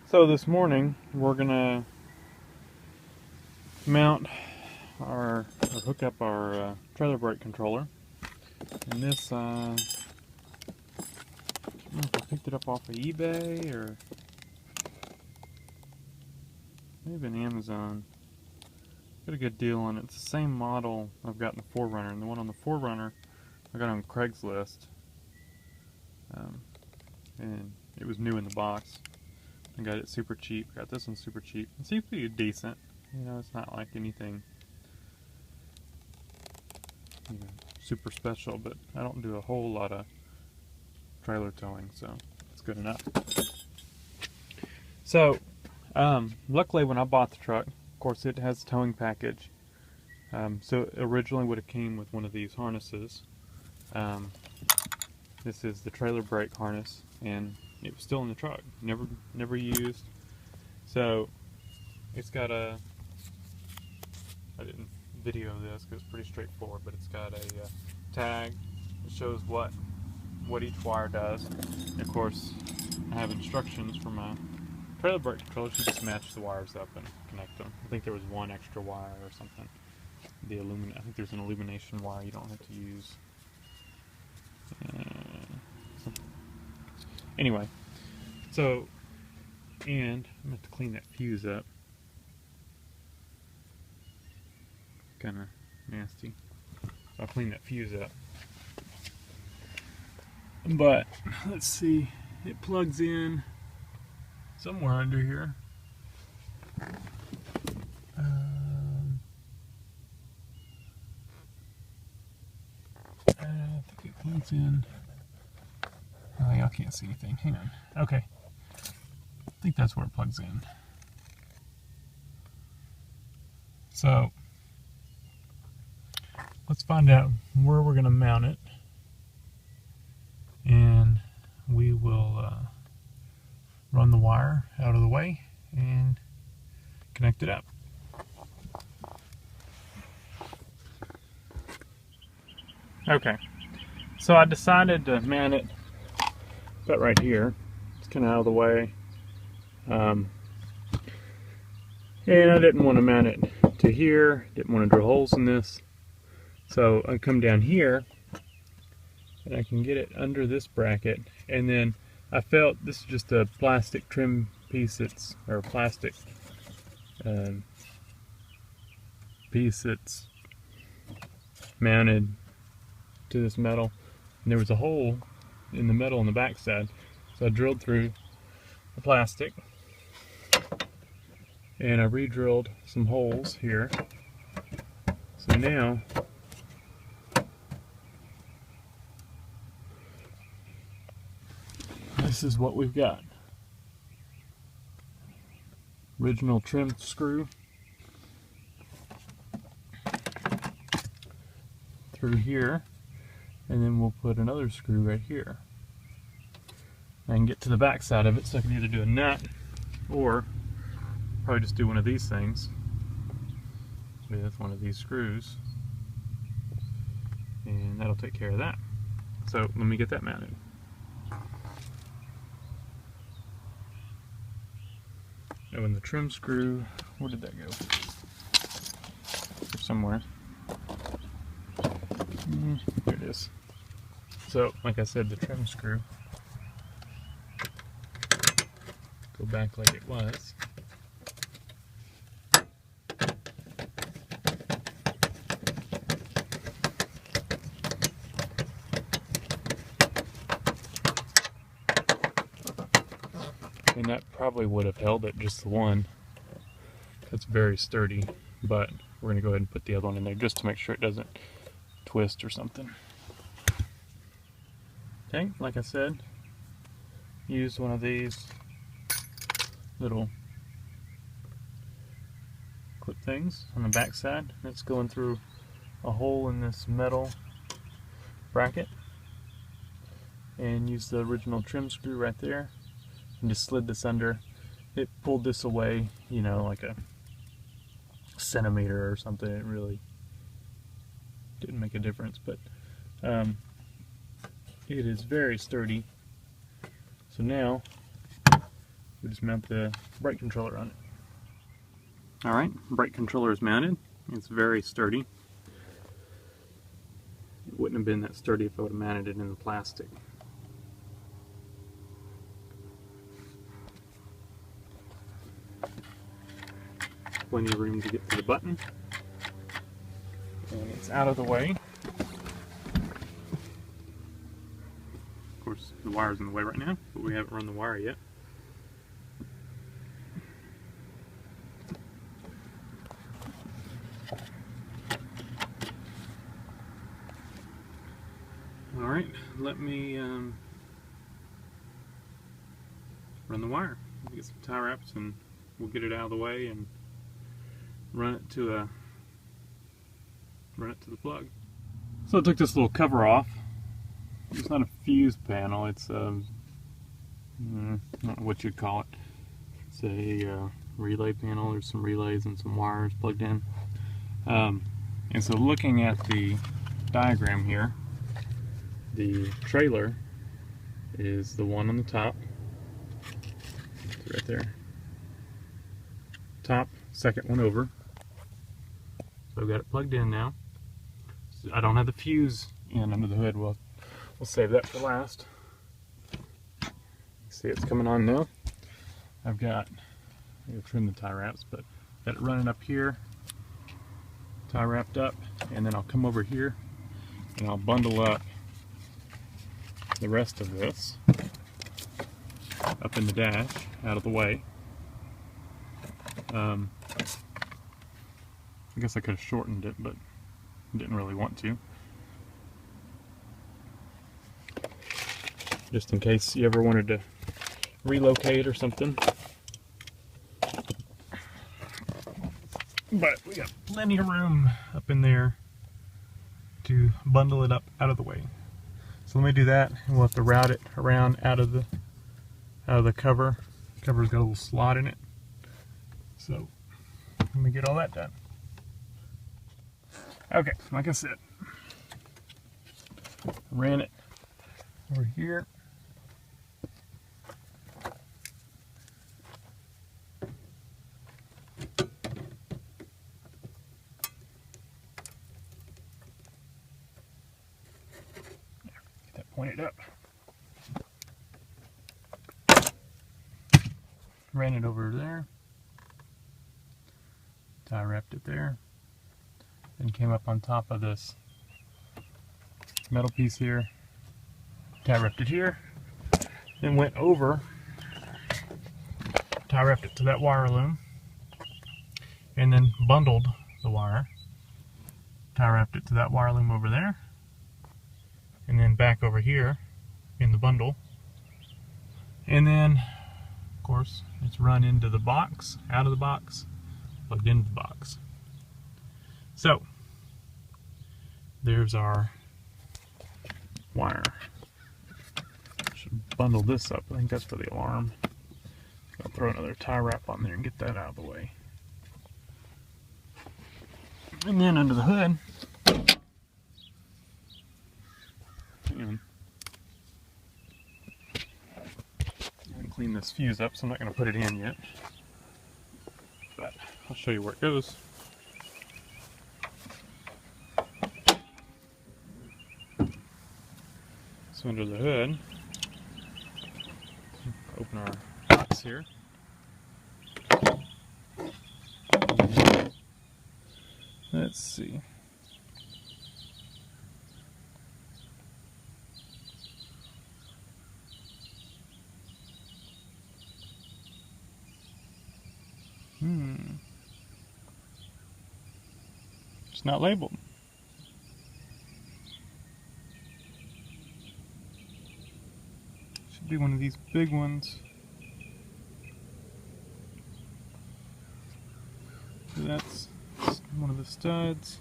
So this morning we're gonna mount or hook up our trailer brake controller, and this I don't know if I picked it up off of eBay or maybe on Amazon. Got a good deal on it. It's the same model I've got in the 4Runner, and the one on the 4Runner I got on Craigslist, and it was new in the box. I got it super cheap. Got this one super cheap. It seems to be decent. You know, it's not like anything, super special, but I don't do a whole lot of trailer towing, so it's good enough. So, luckily when I bought the truck, of course it has a towing package. So it originally would have came with one of these harnesses. This is the trailer brake harness, and it was still in the truck, never used. So it's got I didn't video this because it's pretty straightforward, but it's got a tag that shows what each wire does. And of course, I have instructions for my trailer brake controller. You just match the wires up and connect them. I think there was one extra wire or something. I think there's an illumination wire you don't have to use. Anyway, so, and I'm going to have to clean that fuse up. Kind of nasty. So I'll clean that fuse up. But, let's see, it plugs in somewhere under here. I think it plugs in. Oh, y'all can't see anything. Hang on. Okay. I think that's where it plugs in. So, let's find out where we're going to mount it. And we will run the wire out of the way and connect it up. Okay. So I decided to mount it about right here. It's kind of out of the way. And I didn't want to mount it to here. Didn't want to drill holes in this. So I come down here and I can get it under this bracket. And then I felt this is just a plastic trim piece or plastic piece that's mounted to this metal. And there was a hole in the metal on the back side. So I drilled through the plastic and I re-drilled some holes here. So now this is what we've got. Original trim screw through here, and then we'll put another screw right here. I can get to the back side of it, so I can either do a nut or probably just do one of these things with one of these screws, and that'll take care of that. So let me get that mounted. Oh, and the trim screw, where did that go? Somewhere. There it is. So, like I said, the trim screw, go back like it was. And that probably would have held it, just the one. That's very sturdy, but we're going to go ahead and put the other one in there just to make sure it doesn't twist or something. Okay, like I said, use one of these little clip things on the back side. It's going through a hole in this metal bracket, and use the original trim screw right there and just slid this under. It pulled this away, you know, like a centimeter or something. It really didn't make a difference, but it is very sturdy. So now we just mount the brake controller on it. Alright, brake controller is mounted. It's very sturdy. It wouldn't have been that sturdy if I would have mounted it in the plastic. Plenty of room to get to the button. And it's out of the way. Of course, the wire's in the way right now, but we haven't run the wire yet. Alright, let me run the wire. Get some tie wraps and we'll get it out of the way and run it to the plug. So I took this little cover off. It's not a fuse panel, it's I don't know what you'd call it. It's a relay panel. There's some relays and some wires plugged in. And so looking at the diagram here, the trailer is the one on the top. It's right there. Top, second one over. So I've got it plugged in now. I don't have the fuse in under the hood. We'll save that for last. See, it's coming on now. I've got, I'll trim the tie wraps, but got it running up here, tie wrapped up, and then I'll come over here and I'll bundle up the rest of this up in the dash, out of the way. I guess I could have shortened it, but didn't really want to. Just in case you ever wanted to relocate or something. But we got plenty of room up in there to bundle it up out of the way. So let me do that, and we'll have to route it around out of the cover. The cover's got a little slot in it. So let me get all that done. Okay, like I said, ran it over here. Get that pointed up. Ran it over there. Tie wrapped it there. Then came up on top of this metal piece here. Tie wrapped it here. Then went over. Tie wrapped it to that wire loom. And then bundled the wire. Tie wrapped it to that wire loom over there. And then back over here in the bundle. And then, of course, it's run into the box, out of the box, plugged into the box. So, there's our wire. Should bundle this up. I think that's for the alarm. I'll throw another tie wrap on there and get that out of the way. And then under the hood, hang on. I haven't cleaned this fuse up, so I'm not going to put it in yet. But I'll show you where it goes. So under the hood, open our box here. Let's see. It's not labeled. Should be one of these big ones. So that's one of the studs.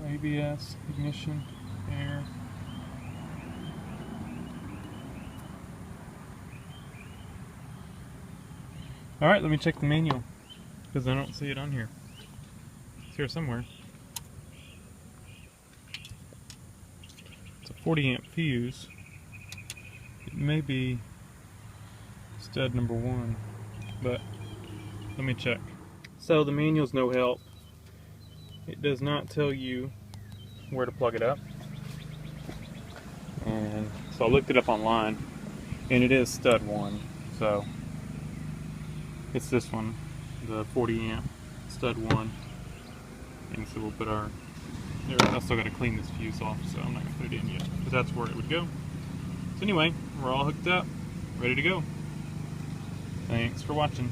ABS, ignition, air. Alright, let me check the manual, because I don't see it on here. It's here somewhere. It's a 40 amp fuse. It may be stud number 1, but let me check. So the manual's no help. It does not tell you where to plug it up. And so I looked it up online, and it is stud 1. So it's this one, the 40 amp stud 1. And so we'll put our, I still got to clean this fuse off, so I'm not going to put it in yet, but that's where it would go. So anyway, we're all hooked up, ready to go. Thanks for watching.